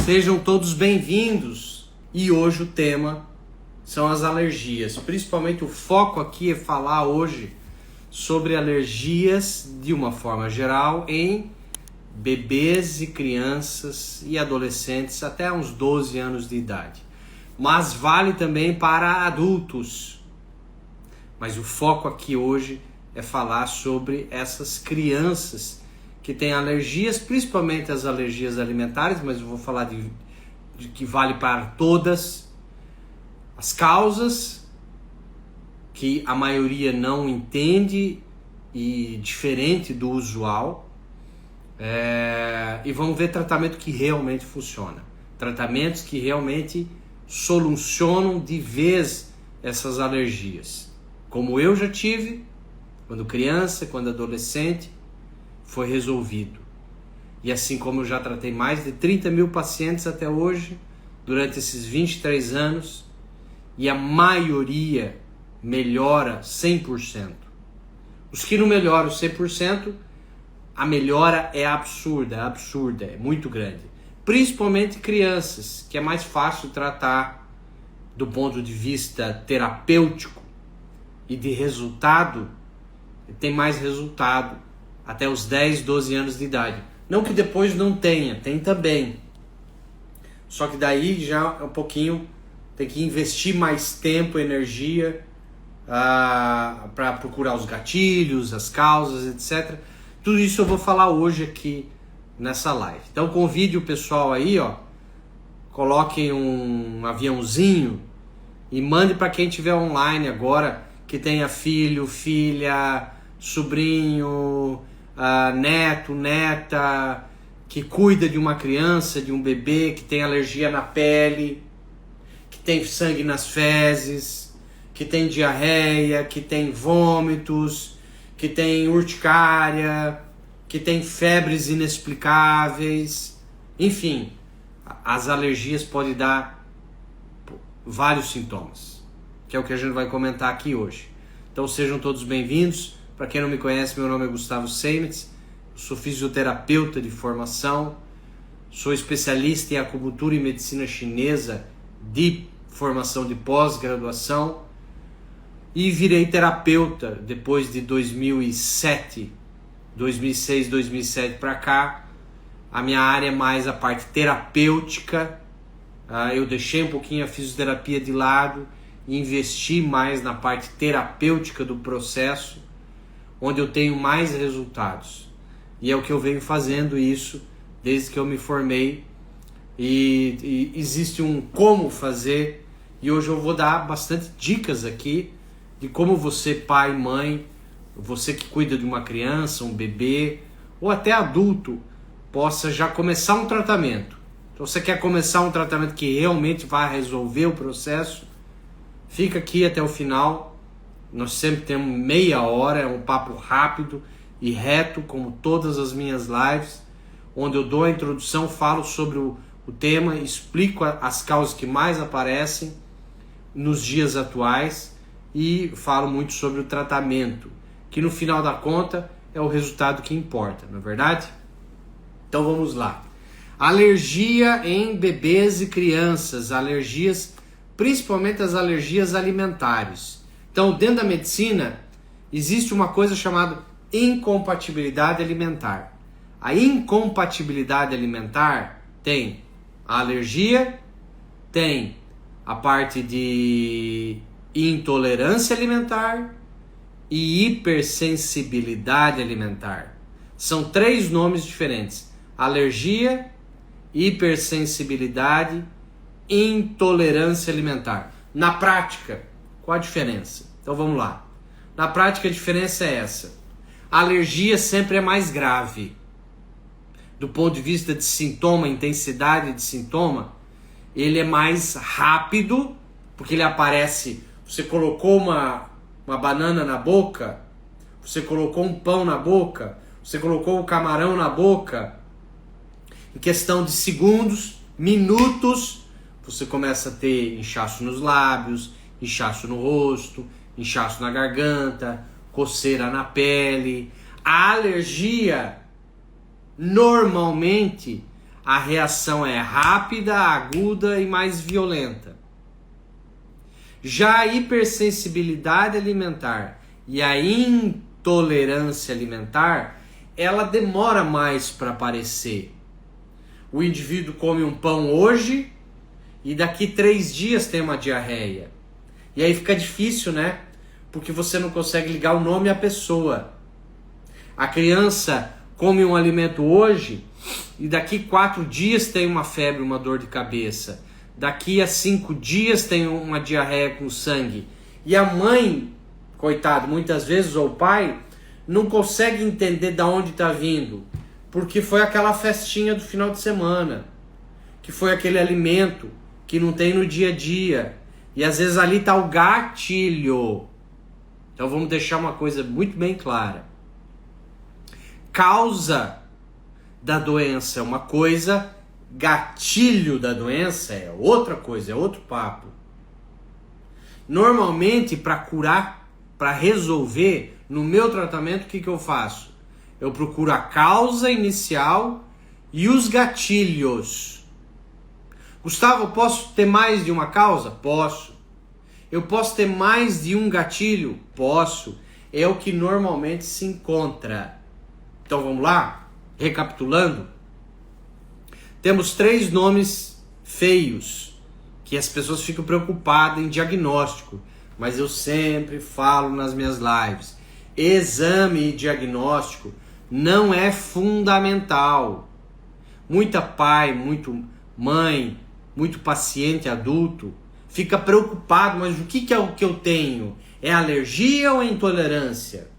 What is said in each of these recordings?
Sejam todos bem-vindos e hoje o tema são as alergias. Principalmente o foco aqui é falar hoje sobre alergias de uma forma geral em bebês e crianças e adolescentes até uns 12 anos de idade. Mas vale também para adultos. Mas o foco aqui hoje é falar sobre essas crianças que têm alergias, principalmente as alergias alimentares, mas eu vou falar de que vale para todas as causas, que a maioria não entende e diferente do usual, e vamos ver tratamento que realmente funciona, tratamentos que realmente solucionam de vez essas alergias, como eu já tive quando criança, quando adolescente, foi resolvido. E assim como eu já tratei mais de 30 mil pacientes até hoje, durante esses 23 anos, e a maioria melhora 100%. Os que não melhoram 100%, a melhora é absurda, é muito grande. Principalmente crianças, que é mais fácil tratar do ponto de vista terapêutico e de resultado, tem mais resultado até os 10, 12 anos de idade. Não que depois não tenha, tem também. Só que daí já é um pouquinho, tem que investir mais tempo, energia para procurar os gatilhos, as causas, etc. Tudo isso eu vou falar hoje aqui nessa live. Então convide o pessoal aí, coloquem um aviãozinho e mande para quem estiver online agora, que tenha filho, filha, sobrinho, neto, neta, que cuida de uma criança, de um bebê, que tem alergia na pele, que tem sangue nas fezes, que tem diarreia, que tem vômitos, que tem urticária, que tem febres inexplicáveis. Enfim, as alergias podem dar vários sintomas, que é o que a gente vai comentar aqui hoje. Então sejam todos bem-vindos. Para quem não me conhece, meu nome é Gustavo Seimitz, sou fisioterapeuta de formação, sou especialista em acupuntura e medicina chinesa de formação de pós-graduação e virei terapeuta depois de 2006, 2007 para cá. A minha área é mais a parte terapêutica, eu deixei um pouquinho a fisioterapia de lado e investi mais na parte terapêutica do processo, onde eu tenho mais resultados. E é o que eu venho fazendo isso desde que eu me formei. E existe um como fazer, e hoje eu vou dar bastante dicas aqui de como você, pai, mãe, você que cuida de uma criança, um bebê, ou até adulto, possa já começar um tratamento. Então você quer começar um tratamento que realmente vai resolver o processo, fica aqui até o final. Nós sempre temos meia hora, é um papo rápido e reto, como todas as minhas lives, onde eu dou a introdução, falo sobre o tema, explico as causas que mais aparecem nos dias atuais e falo muito sobre o tratamento, que no final da conta é o resultado que importa, não é verdade? Então vamos lá. Alergia em bebês e crianças, alergias, principalmente as alergias alimentares. Então, dentro da medicina, existe uma coisa chamada incompatibilidade alimentar. A incompatibilidade alimentar tem a alergia, tem a parte de intolerância alimentar e hipersensibilidade alimentar. São 3 nomes diferentes: alergia, hipersensibilidade, intolerância alimentar. Na prática, qual a diferença? Então vamos lá. Na prática a diferença é essa. A alergia sempre é mais grave. Do ponto de vista de sintoma, intensidade de sintoma, ele é mais rápido, porque ele aparece, você colocou uma banana na boca, você colocou um pão na boca, você colocou um camarão na boca, em questão de segundos, minutos, você começa a ter inchaço nos lábios, inchaço no rosto, inchaço na garganta, coceira na pele. A alergia, normalmente, a reação é rápida, aguda e mais violenta. Já a hipersensibilidade alimentar e a intolerância alimentar, ela demora mais para aparecer. O indivíduo come um pão hoje e daqui 3 dias tem uma diarreia. E aí fica difícil, né? Porque você não consegue ligar o nome à pessoa. A criança come um alimento hoje e daqui 4 dias tem uma febre, uma dor de cabeça. Daqui a 5 dias tem uma diarreia com sangue. E a mãe, coitado, muitas vezes, ou o pai, não consegue entender de onde está vindo. Porque foi aquela festinha do final de semana. Que foi aquele alimento que não tem no dia a dia. E às vezes ali está o gatilho. Então vamos deixar uma coisa muito bem clara. Causa da doença é uma coisa, gatilho da doença é outra coisa, é outro papo. Normalmente, para curar, para resolver, no meu tratamento, o que eu faço? Eu procuro a causa inicial e os gatilhos. Gustavo, posso ter mais de uma causa? Posso. Eu posso ter mais de um gatilho? Posso. É o que normalmente se encontra. Então vamos lá? Recapitulando. Temos 3 nomes feios que as pessoas ficam preocupadas em diagnóstico. Mas eu sempre falo nas minhas lives. Exame e diagnóstico não é fundamental. Muita pai, muito mãe, muito paciente adulto fica preocupado, mas o que é o que eu tenho? É alergia ou é intolerância?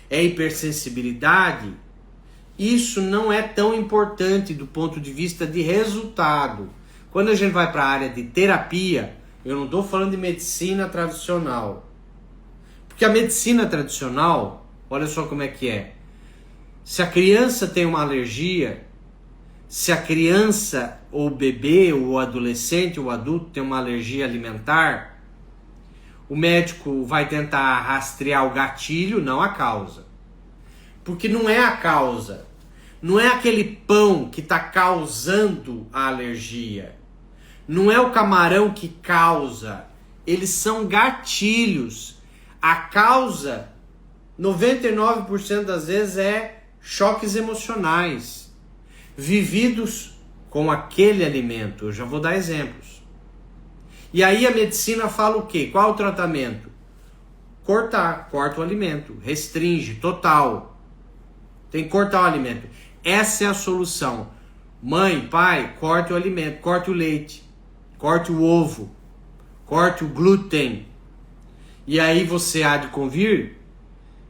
É hipersensibilidade? Isso não é tão importante do ponto de vista de resultado. Quando a gente vai para a área de terapia, eu não estou falando de medicina tradicional. Porque a medicina tradicional, olha só como é que é. Se a criança tem uma alergia, se a criança, ou o bebê, ou o adolescente, ou o adulto tem uma alergia alimentar, o médico vai tentar rastrear o gatilho, não a causa. Porque não é a causa. Não é aquele pão que está causando a alergia. Não é o camarão que causa. Eles são gatilhos. A causa, 99% das vezes, é choques emocionais vividos com aquele alimento. Eu já vou dar exemplos. E aí a medicina fala o quê? Qual é o tratamento? Corta o alimento, restringe, total. Tem que cortar o alimento. Essa é a solução. Mãe, pai, corte o alimento, corte o leite, corte o ovo, corte o glúten. E aí você há de convir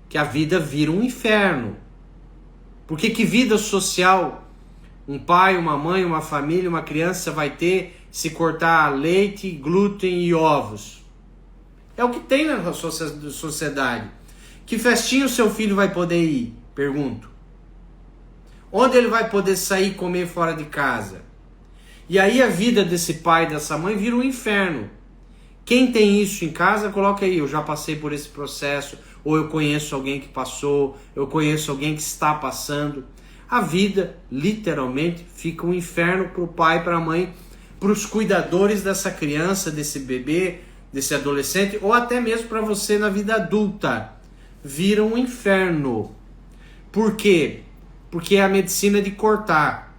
que a vida vira um inferno. Porque que vida social um pai, uma mãe, uma família, uma criança vai ter se cortar leite, glúten e ovos? É o que tem na sociedade. Que festinha o seu filho vai poder ir? Pergunto. Onde ele vai poder sair e comer fora de casa? E aí a vida desse pai, dessa mãe, vira um inferno. Quem tem isso em casa, coloca aí, eu já passei por esse processo, ou eu conheço alguém que passou, eu conheço alguém que está passando. A vida, literalmente, fica um inferno para o pai, para a mãe, para os cuidadores dessa criança, desse bebê, desse adolescente, ou até mesmo para você na vida adulta. Vira um inferno. Por quê? Porque é a medicina de cortar.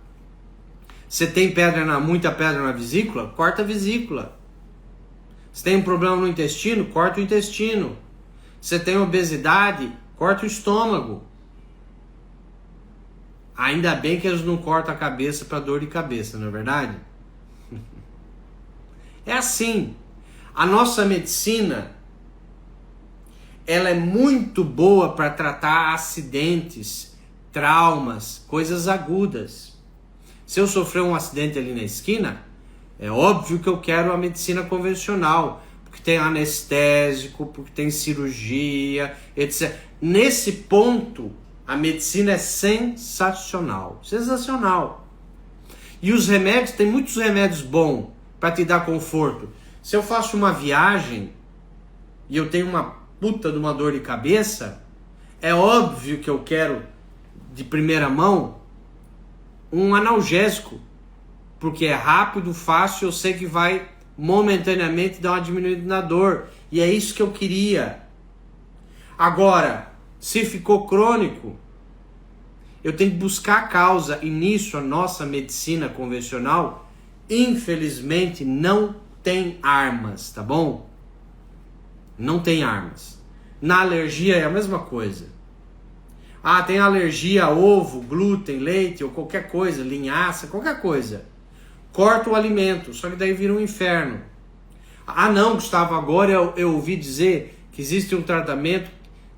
Você tem muita pedra na vesícula? Corta a vesícula. Você tem um problema no intestino? Corta o intestino. Você tem obesidade? Corta o estômago. Ainda bem que eles não cortam a cabeça para dor de cabeça, não é verdade? É assim. A nossa medicina, ela é muito boa para tratar acidentes, traumas, coisas agudas. Se eu sofrer um acidente ali na esquina, é óbvio que eu quero a medicina convencional, porque tem anestésico, porque tem cirurgia, etc. Nesse ponto, a medicina é sensacional. Sensacional. E os remédios, tem muitos remédios bons para te dar conforto. Se eu faço uma viagem e eu tenho uma puta de uma dor de cabeça, é óbvio que eu quero, de primeira mão, um analgésico. porque é rápido, fácil, eu sei que vai momentaneamente dar uma diminuída na dor. E é isso que eu queria. Agora, se ficou crônico, eu tenho que buscar a causa. E nisso a nossa medicina convencional, infelizmente, não tem armas, tá bom? Não tem armas. Na alergia é a mesma coisa. Ah, tem alergia a ovo, glúten, leite ou qualquer coisa, linhaça, qualquer coisa. Corta o alimento, só que daí vira um inferno. Ah não, Gustavo, agora eu ouvi dizer que existe um tratamento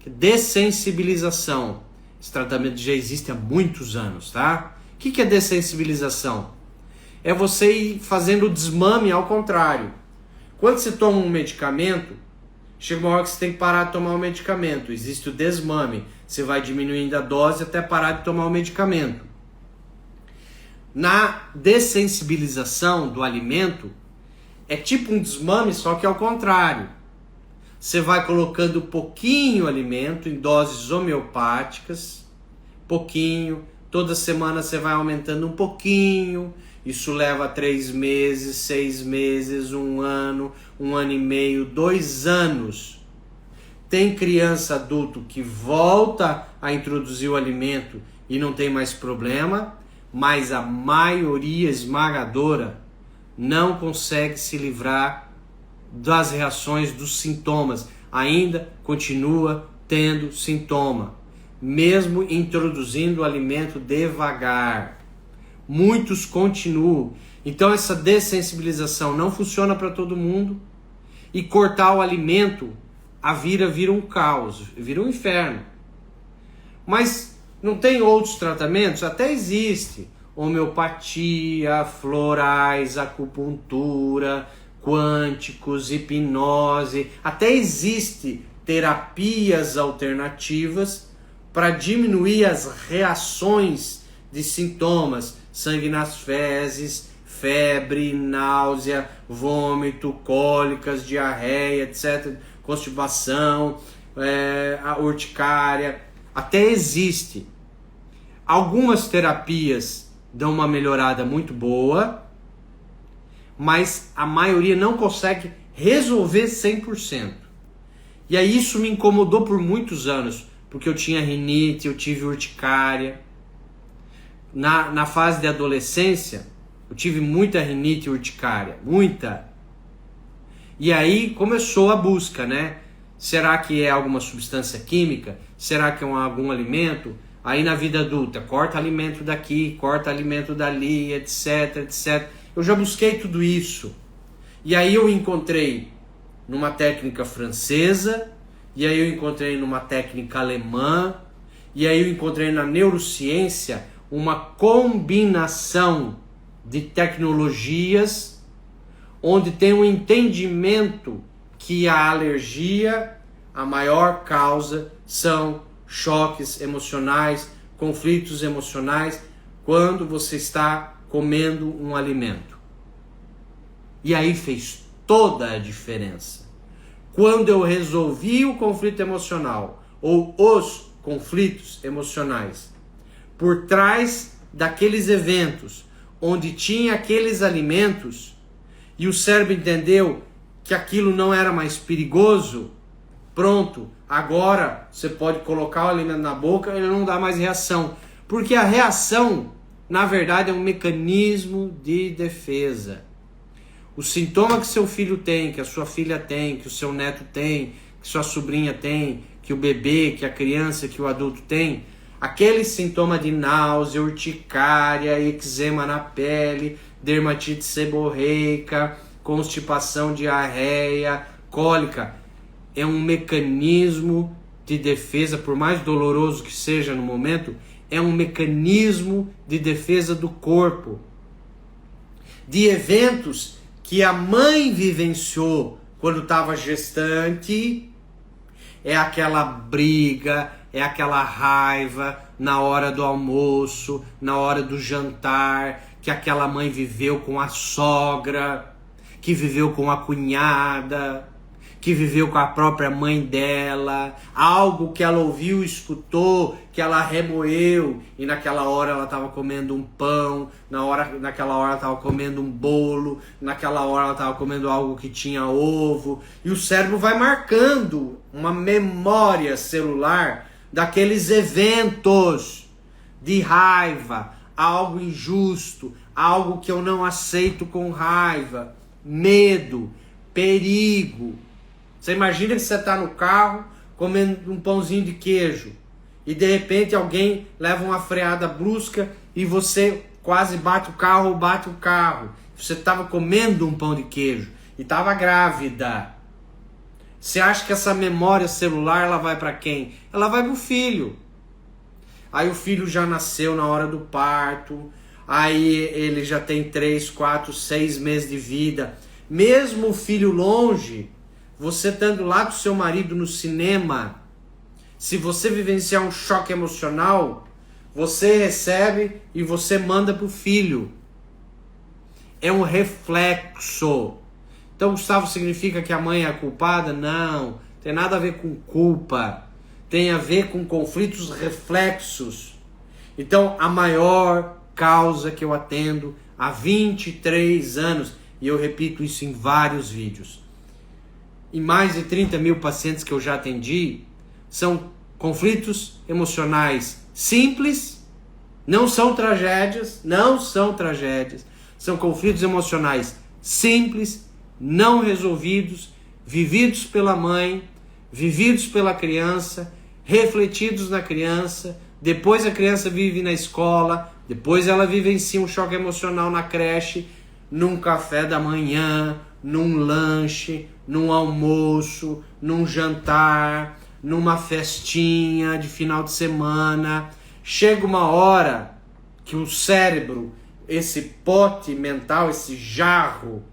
de dessensibilização. Esse tratamento já existe há muitos anos, tá? O que é dessensibilização? É você ir fazendo o desmame ao contrário. Quando você toma um medicamento, chega uma hora que você tem que parar de tomar o medicamento. Existe o desmame. Você vai diminuindo a dose até parar de tomar o medicamento. Na dessensibilização do alimento, é tipo um desmame, só que ao contrário. Você vai colocando pouquinho alimento em doses homeopáticas, pouquinho, toda semana você vai aumentando um pouquinho, isso leva 3 meses, 6 meses, 1 ano, 1 ano e meio, 2 anos. Tem criança, adulto que volta a introduzir o alimento e não tem mais problema, mas a maioria esmagadora não consegue se livrar das reações, dos sintomas. Ainda continua tendo sintoma, mesmo introduzindo o alimento devagar. Muitos continuam. Então essa dessensibilização não funciona para todo mundo. E cortar o alimento, a vida vira um caos, vira um inferno. Mas não tem outros tratamentos? Até existe. Homeopatia, florais, acupuntura, quânticos, hipnose. Até existe terapias alternativas para diminuir as reações de sintomas. Sangue nas fezes, febre, náusea, vômito, cólicas, diarreia, etc. Constipação, a urticária. Até existe. Algumas terapias dão uma melhorada muito boa, mas a maioria não consegue resolver 100%. E aí isso me incomodou por muitos anos, porque eu tinha rinite, eu tive urticária. Na fase de adolescência, eu tive muita rinite e urticária, muita. E aí começou a busca, né? Será que é alguma substância química? Será que é algum alimento? Aí na vida adulta, corta alimento daqui, corta alimento dali, etc, etc. Eu já busquei tudo isso. E aí eu encontrei numa técnica francesa, e aí eu encontrei numa técnica alemã, e aí eu encontrei na neurociência uma combinação de tecnologias onde tem um entendimento que a alergia, a maior causa são choques emocionais, conflitos emocionais, quando você está comendo um alimento. E aí fez toda a diferença. Quando eu resolvi o conflito emocional, ou os conflitos emocionais, por trás daqueles eventos, onde tinha aqueles alimentos, e o cérebro entendeu que aquilo não era mais perigoso, pronto, agora você pode colocar o alimento na boca e ele não dá mais reação. Porque a reação, na verdade, é um mecanismo de defesa. O sintoma que seu filho tem, que a sua filha tem, que o seu neto tem, que sua sobrinha tem, que o bebê, que a criança, que o adulto tem, aquele sintoma de náusea, urticária, eczema na pele, dermatite seborreica, constipação, diarreia, cólica, é um mecanismo de defesa, por mais doloroso que seja no momento, é um mecanismo de defesa do corpo. De eventos que a mãe vivenciou quando estava gestante, é aquela briga, é aquela raiva na hora do almoço, na hora do jantar, que aquela mãe viveu com a sogra, que viveu com a cunhada, que viveu com a própria mãe dela, algo que ela ouviu, escutou, que ela remoeu, e naquela hora ela estava comendo um pão, naquela hora ela estava comendo um bolo, naquela hora ela estava comendo algo que tinha ovo, e o cérebro vai marcando uma memória celular daqueles eventos de raiva, algo injusto, algo que eu não aceito com raiva, medo, perigo. Você imagina que você está no carro comendo um pãozinho de queijo e de repente alguém leva uma freada brusca e você quase bate o carro ou bate o carro. Você estava comendo um pão de queijo e estava grávida. Você acha que essa memória celular ela vai para quem? Ela vai para o filho. Aí o filho já nasceu na hora do parto, aí ele já tem 3, 4, 6 meses de vida. Mesmo o filho longe, você estando lá com seu marido no cinema, se você vivenciar um choque emocional, você recebe e você manda para o filho. É um reflexo. Então, Gustavo, significa que a mãe é a culpada? Não, tem nada a ver com culpa. Tem a ver com conflitos reflexos. Então, a maior causa que eu atendo há 23 anos, e eu repito isso em vários vídeos, em mais de 30 mil pacientes que eu já atendi, são conflitos emocionais simples, não são tragédias, são conflitos emocionais simples, não resolvidos, vividos pela mãe, vividos pela criança, refletidos na criança, depois a criança vive na escola, depois ela vivencia um choque emocional na creche, num café da manhã, num lanche, num almoço, num jantar, numa festinha de final de semana. Chega uma hora que o cérebro, esse pote mental, esse jarro,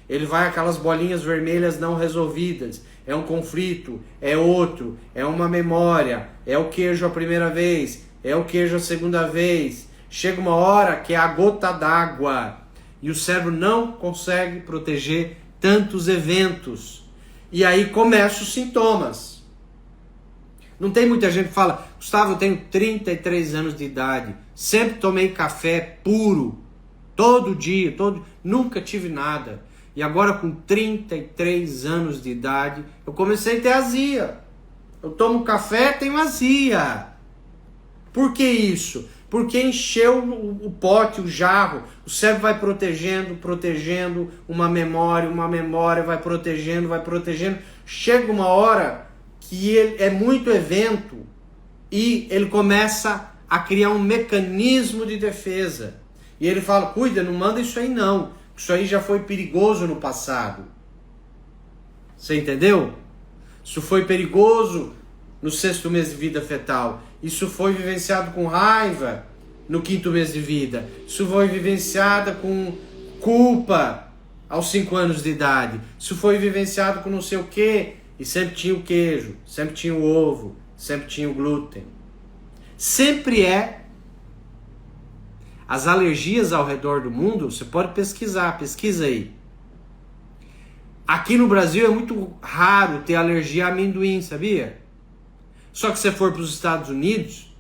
ele vai aquelas bolinhas vermelhas não resolvidas. É um conflito, é outro, é uma memória, é o queijo a primeira vez, é o queijo a segunda vez. Chega uma hora que é a gota d'água e o cérebro não consegue proteger tantos eventos. E aí começam os sintomas. Não tem muita gente que fala: Gustavo, eu tenho 33 anos de idade, sempre tomei café puro, todo dia, nunca tive nada. E agora com 33 anos de idade, eu comecei a ter azia. Eu tomo café, tenho azia. Por que isso? Porque encheu o pote, o jarro. O cérebro vai protegendo uma memória, vai protegendo. Chega uma hora que é muito evento e ele começa a criar um mecanismo de defesa. E ele fala: cuida, não manda isso aí não. Isso aí já foi perigoso no passado. Você entendeu? Isso foi perigoso no 6º mês de vida fetal. Isso foi vivenciado com raiva no 5º mês de vida. Isso foi vivenciado com culpa aos 5 anos de idade. Isso foi vivenciado com não sei o quê. E sempre tinha o queijo, sempre tinha o ovo, sempre tinha o glúten. Sempre é. As alergias ao redor do mundo, você pode pesquisar, pesquisa aí. Aqui no Brasil é muito raro ter alergia a amendoim, sabia? Só que se você for para os Estados Unidos,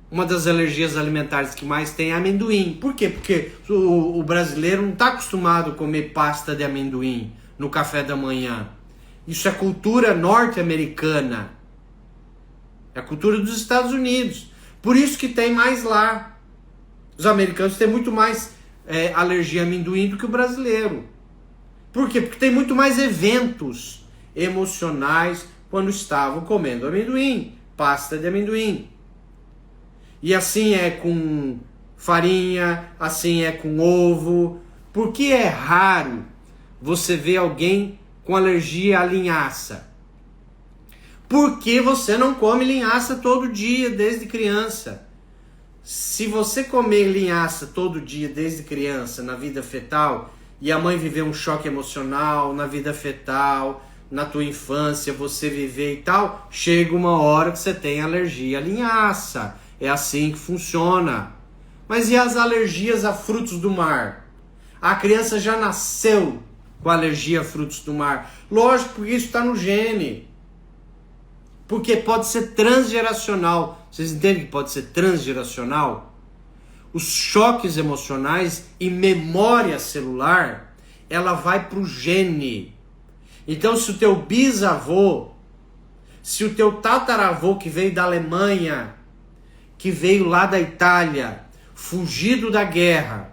uma das alergias alimentares que mais tem é amendoim. Por quê? Porque o brasileiro não está acostumado a comer pasta de amendoim no café da manhã. Isso é cultura norte-americana. É a cultura dos Estados Unidos. Por isso que tem mais lá. Os americanos têm muito mais alergia a amendoim do que o brasileiro. Por quê? Porque tem muito mais eventos emocionais quando estavam comendo amendoim, pasta de amendoim. E assim é com farinha, assim é com ovo. Por que é raro você ver alguém com alergia à linhaça? Porque você não come linhaça todo dia desde criança. Se você comer linhaça todo dia desde criança na vida fetal e a mãe viver um choque emocional na vida fetal, na tua infância, você viver e tal, chega uma hora que você tem alergia à linhaça. É assim que funciona. Mas e as alergias a frutos do mar? A criança já nasceu com alergia a frutos do mar? Lógico, porque isso está no gene. Porque pode ser transgeracional. Vocês entendem que pode ser transgeracional? Os choques emocionais e memória celular, ela vai para o gene. Então, se o teu bisavô, se o teu tataravô que veio da Alemanha, que veio lá da Itália, fugido da guerra,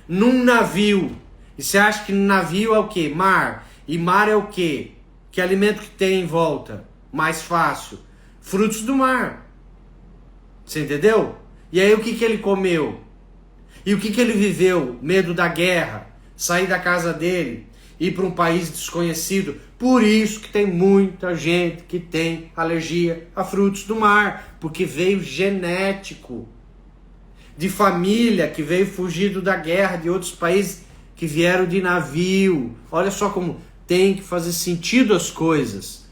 num navio, e você acha que no navio é o quê? Mar. E mar é o quê? Que alimento que tem em volta? Mais fácil. Frutos do mar. Você entendeu? E aí o que ele comeu? E o que ele viveu? Medo da guerra, sair da casa dele, ir para um país desconhecido. Por isso que tem muita gente que tem alergia a frutos do mar, porque veio genético. De família que veio fugido da guerra, de outros países que vieram de navio. Olha só como tem que fazer sentido as coisas.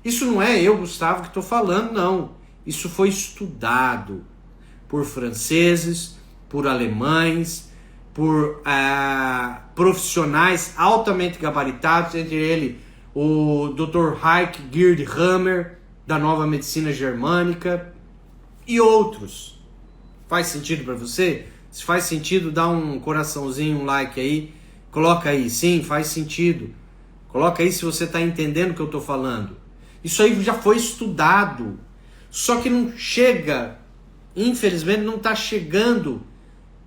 Isso não é eu, Gustavo, que estou falando, não. Isso foi estudado por franceses, por alemães, por profissionais altamente gabaritados, entre eles o Dr. Heike Gerd Hammer, da Nova Medicina Germânica, e outros. Faz sentido para você? Se faz sentido, dá um coraçãozinho, um like aí, coloca aí, sim, faz sentido. Coloca aí se você está entendendo o que eu estou falando. Isso aí já foi estudado, só que não chega, infelizmente não está chegando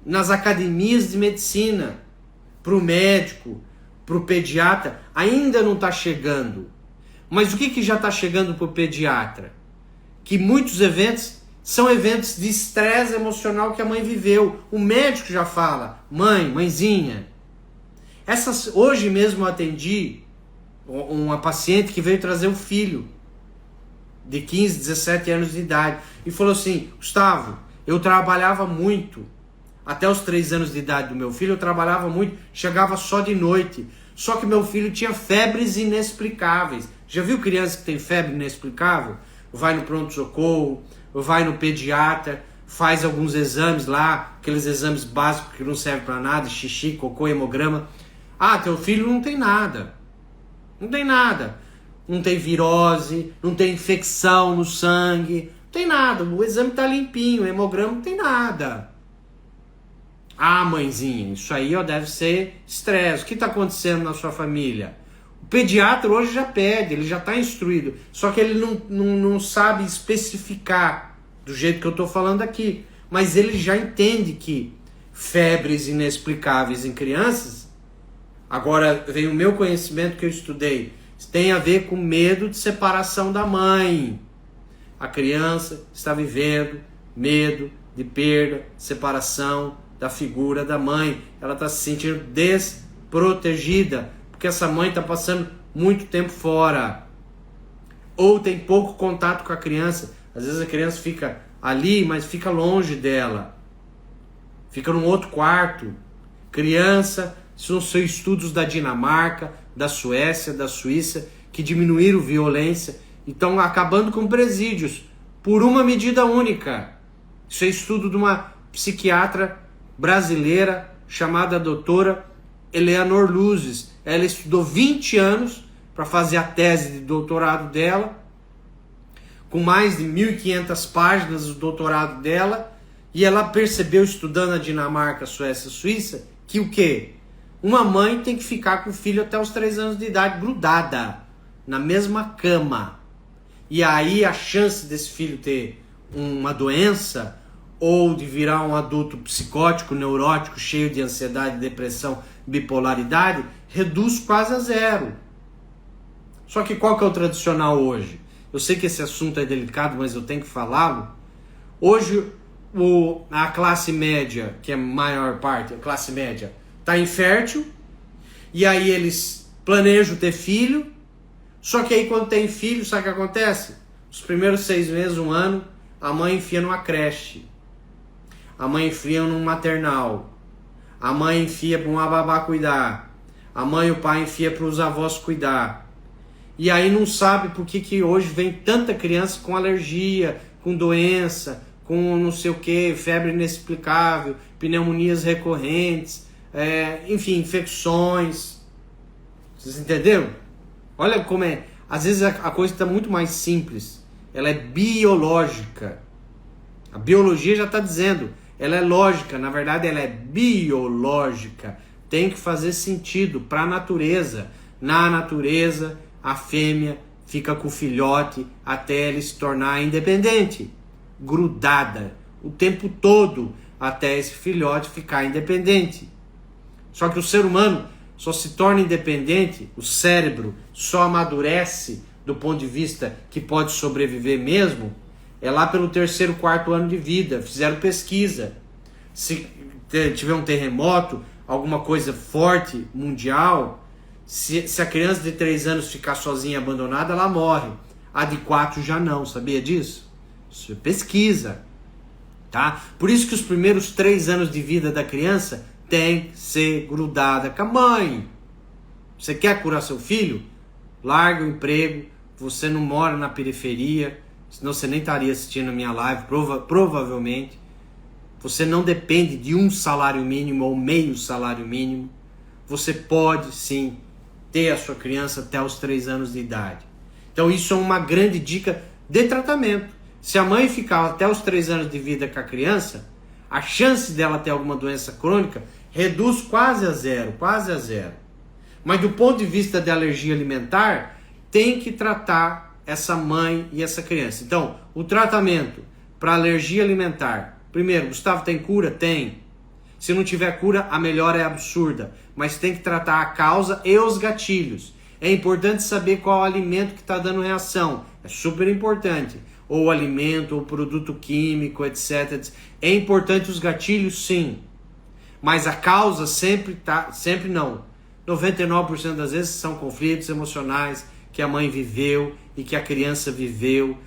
nas academias de medicina, para o médico, para o pediatra, ainda não está chegando. Mas o que já está chegando para o pediatra? Que muitos eventos são eventos de estresse emocional que a mãe viveu. O médico já fala, mãezinha. Hoje mesmo eu atendi uma paciente que veio trazer um filho de 15, 17 anos de idade e falou assim: Gustavo, eu trabalhava muito, até os 3 anos de idade do meu filho eu trabalhava muito, chegava só de noite, só que meu filho tinha febres inexplicáveis. Já viu criança que tem febre inexplicável? Vai no pronto-socorro, vai no pediatra, faz alguns exames lá, aqueles exames básicos que não servem para nada, xixi, cocô, hemograma. Ah, teu filho não tem nada. Não tem nada. Não tem virose, não tem infecção no sangue, não tem nada. O exame está limpinho, o hemograma não tem nada. Ah, mãezinha, isso aí deve ser estresse. O que está acontecendo na sua família? O pediatra hoje já pede, ele já está instruído. Só que ele não sabe especificar do jeito que eu estou falando aqui. Mas ele já entende que febres inexplicáveis em crianças, agora vem o meu conhecimento que eu estudei, tem a ver com medo de separação da mãe. A criança está vivendo medo de perda, separação da figura da mãe. Ela está se sentindo desprotegida, porque essa mãe está passando muito tempo fora. Ou tem pouco contato com a criança. Às vezes a criança fica ali, mas fica longe dela. Fica num outro quarto. Criança, são estudos da Dinamarca, da Suécia, da Suíça, que diminuíram violência e estão acabando com presídios por uma medida única. Isso é estudo de uma psiquiatra brasileira chamada doutora Eleanor Luzes. Ela estudou 20 anos para fazer a tese de doutorado dela, com mais de 1.500 páginas do doutorado dela, e ela percebeu, estudando a Dinamarca, Suécia, Suíça, que o quê? Uma mãe tem que ficar com o filho até os 3 anos de idade, grudada, na mesma cama. E aí a chance desse filho ter uma doença, ou de virar um adulto psicótico, neurótico, cheio de ansiedade, depressão, bipolaridade, reduz quase a zero. Só que qual que é o tradicional hoje? Eu sei que esse assunto é delicado, mas eu tenho que falá-lo. Hoje a classe média, que é a maior parte, a classe média, está infértil, e aí eles planejam ter filho, só que aí quando tem filho, sabe o que acontece? Os primeiros 6 meses, 1 ano, a mãe enfia numa creche, a mãe enfia num maternal, a mãe enfia para uma babá cuidar, a mãe e o pai enfia para os avós cuidar, e aí não sabe por que hoje vem tanta criança com alergia, com doença, com não sei o que, febre inexplicável, pneumonias recorrentes, enfim, infecções. Vocês entenderam? Olha como é. Às vezes a coisa está muito mais simples. Ela é biológica. A biologia já está dizendo. Ela é lógica. Na verdade, ela é biológica. Tem que fazer sentido para a natureza. Na natureza, a fêmea fica com o filhote até ele se tornar independente. Grudada. O tempo todo até esse filhote ficar independente. Só que o ser humano só se torna independente, o cérebro só amadurece do ponto de vista que pode sobreviver mesmo, é lá pelo 3º, 4º ano de vida. Fizeram pesquisa. Se tiver um terremoto, alguma coisa forte, mundial, se a criança de 3 anos ficar sozinha, abandonada, ela morre. A de 4 já não, sabia disso? Isso é pesquisa. Tá? Por isso que os primeiros 3 anos de vida da criança tem que ser grudada com a mãe. Você quer curar seu filho? Larga o emprego, você não mora na periferia, senão você nem estaria assistindo a minha live, provavelmente. Você não depende de um salário mínimo ou meio salário mínimo. Você pode sim ter a sua criança até os 3 anos de idade. Então isso é uma grande dica de tratamento. Se a mãe ficar até os 3 anos de vida com a criança, a chance dela ter alguma doença crônica reduz quase a zero. Mas do ponto de vista de alergia alimentar, tem que tratar essa mãe e essa criança. Então, o tratamento para alergia alimentar, primeiro, Gustavo, tem cura? Tem. Se não tiver cura, a melhora é absurda. Mas tem que tratar a causa e os gatilhos. É importante saber qual o alimento que está dando reação. É super importante. Ou alimento, ou produto químico, etc. É importante os gatilhos, sim. Mas a causa sempre não. 99% das vezes são conflitos emocionais que a mãe viveu e que a criança viveu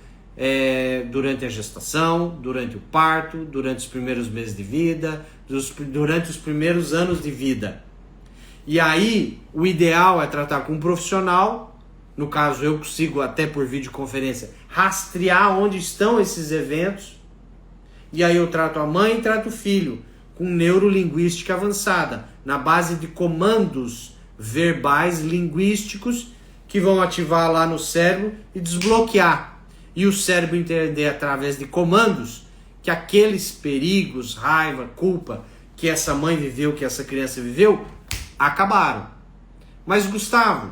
durante a gestação, durante o parto, durante os primeiros meses de vida, durante os primeiros anos de vida. E aí, o ideal é tratar com um profissional. No caso, eu consigo, até por videoconferência, rastrear onde estão esses eventos. E aí eu trato a mãe e trato o filho com neurolinguística avançada, na base de comandos verbais linguísticos que vão ativar lá no cérebro e desbloquear. E o cérebro entender através de comandos que aqueles perigos, raiva, culpa que essa mãe viveu, que essa criança viveu, acabaram. Mas Gustavo,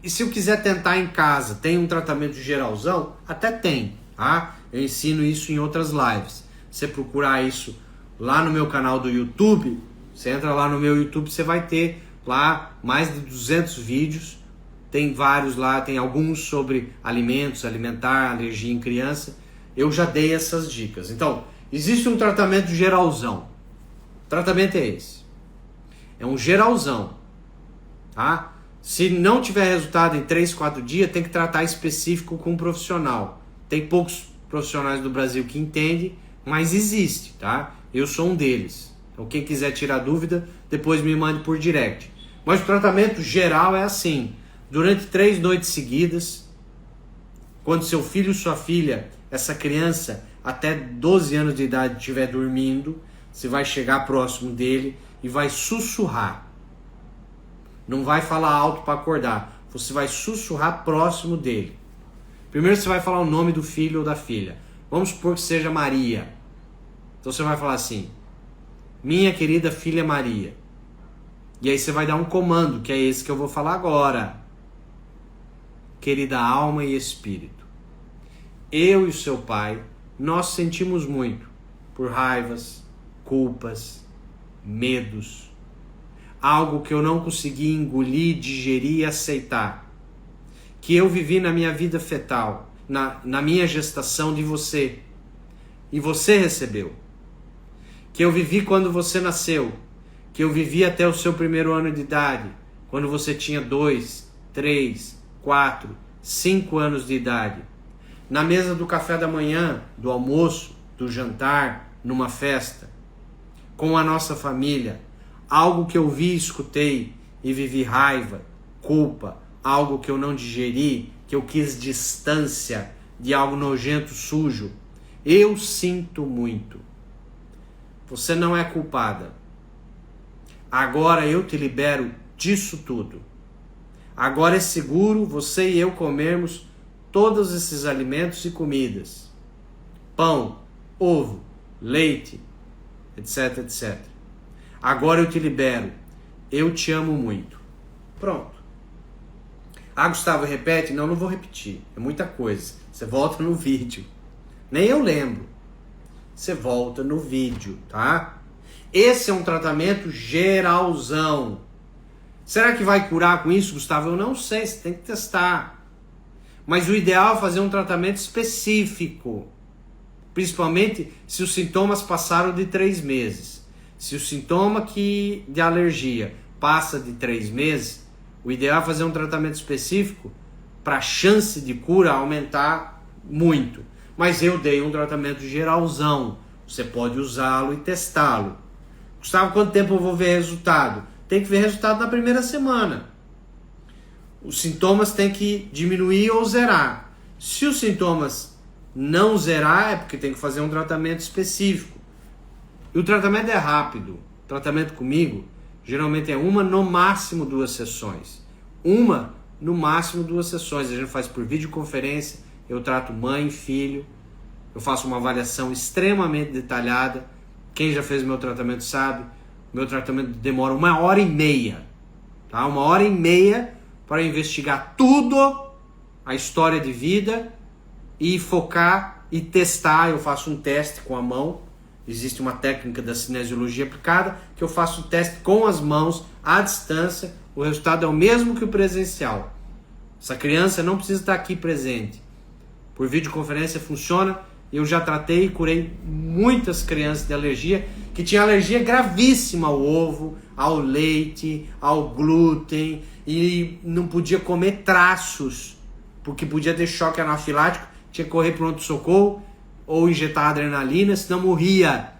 e se eu quiser tentar em casa, tem um tratamento geralzão? Até tem, tá? Eu ensino isso em outras lives. Você procurar isso lá no meu canal do YouTube, você entra lá no meu YouTube, você vai ter lá mais de 200 vídeos. Tem vários lá, tem alguns sobre alimentos, alimentar, alergia em criança. Eu já dei essas dicas. Então, existe um tratamento geralzão. O tratamento é esse. É um geralzão, tá? Se não tiver resultado em 3, 4 dias, tem que tratar específico com um profissional. Tem poucos profissionais do Brasil que entendem, mas existe, tá? Eu sou um deles. Então quem quiser tirar dúvida, depois me mande por direct. Mas o tratamento geral é assim. Durante 3 noites seguidas, quando seu filho ou sua filha, essa criança até 12 anos de idade estiver dormindo, você vai chegar próximo dele e vai sussurrar. Não vai falar alto para acordar. Você vai sussurrar próximo dele. Primeiro você vai falar o nome do filho ou da filha. Vamos supor que seja Maria. Então você vai falar assim: minha querida filha Maria. E aí você vai dar um comando, que é esse que eu vou falar agora. Querida alma e espírito, eu e o seu pai, nós sentimos muito por raivas, culpas, medos, algo que eu não consegui engolir, digerir e aceitar, que eu vivi na minha vida fetal, na minha gestação de você, e você recebeu, que eu vivi quando você nasceu, que eu vivi até o seu primeiro ano de idade, quando você tinha 2, 3, 4, 5 anos de idade, na mesa do café da manhã, do almoço, do jantar, numa festa, com a nossa família, algo que eu vi, escutei e vivi raiva, culpa, algo que eu não digeri, que eu quis distância de algo nojento, sujo. Eu sinto muito. Você não é culpada. Agora eu te libero disso tudo. Agora é seguro você e eu comermos todos esses alimentos e comidas. Pão, ovo, leite, etc, etc. Agora eu te libero. Eu te amo muito. Pronto. Ah, Gustavo, repete? Não, não vou repetir. É muita coisa. Você volta no vídeo. Nem eu lembro. Você volta no vídeo, tá? Esse é um tratamento geralzão. Será que vai curar com isso, Gustavo? Eu não sei, você tem que testar. Mas o ideal é fazer um tratamento específico. Principalmente se os sintomas passaram de 3 meses. Se o sintoma de alergia passa de 3 meses, o ideal é fazer um tratamento específico para a chance de cura aumentar muito. Mas eu dei um tratamento geralzão. Você pode usá-lo e testá-lo. Gustavo, quanto tempo eu vou ver resultado? Tem que ver resultado na primeira semana. Os sintomas têm que diminuir ou zerar. Se os sintomas não zerar, é porque tem que fazer um tratamento específico. E o tratamento é rápido. O tratamento comigo, geralmente é uma, no máximo 2 sessões. Uma, no máximo 2 sessões. A gente faz por videoconferência, eu trato mãe, filho, eu faço uma avaliação extremamente detalhada. Quem já fez meu tratamento sabe, meu tratamento demora 1h30, tá? 1h30 para investigar tudo, a história de vida, e focar e testar. Eu faço um teste com a mão. Existe uma técnica da cinesiologia aplicada que eu faço o teste com as mãos, à distância. O resultado é o mesmo que o presencial. Essa criança não precisa estar aqui presente. Por videoconferência funciona. Eu já tratei e curei muitas crianças de alergia que tinham alergia gravíssima ao ovo, ao leite, ao glúten, e não podia comer traços, porque podia ter choque anafilático, tinha que correr pronto-socorro ou injetar adrenalina, senão morria.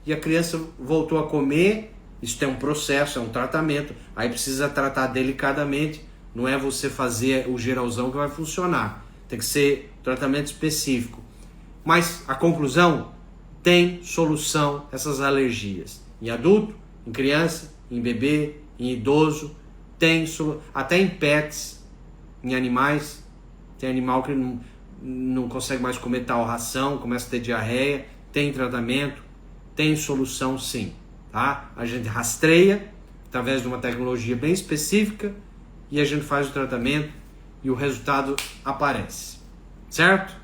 E a criança voltou a comer. Isso tem um processo, é um tratamento. Aí precisa tratar delicadamente. Não é você fazer o geralzão que vai funcionar. Tem que ser tratamento específico. Mas a conclusão, tem solução essas alergias. Em adulto, em criança, em bebê, em idoso, tem até em pets, em animais. Tem animal que não consegue mais comer tal ração, começa a ter diarreia, tem tratamento, tem solução sim, tá? A gente rastreia através de uma tecnologia bem específica e a gente faz o tratamento e o resultado aparece, certo?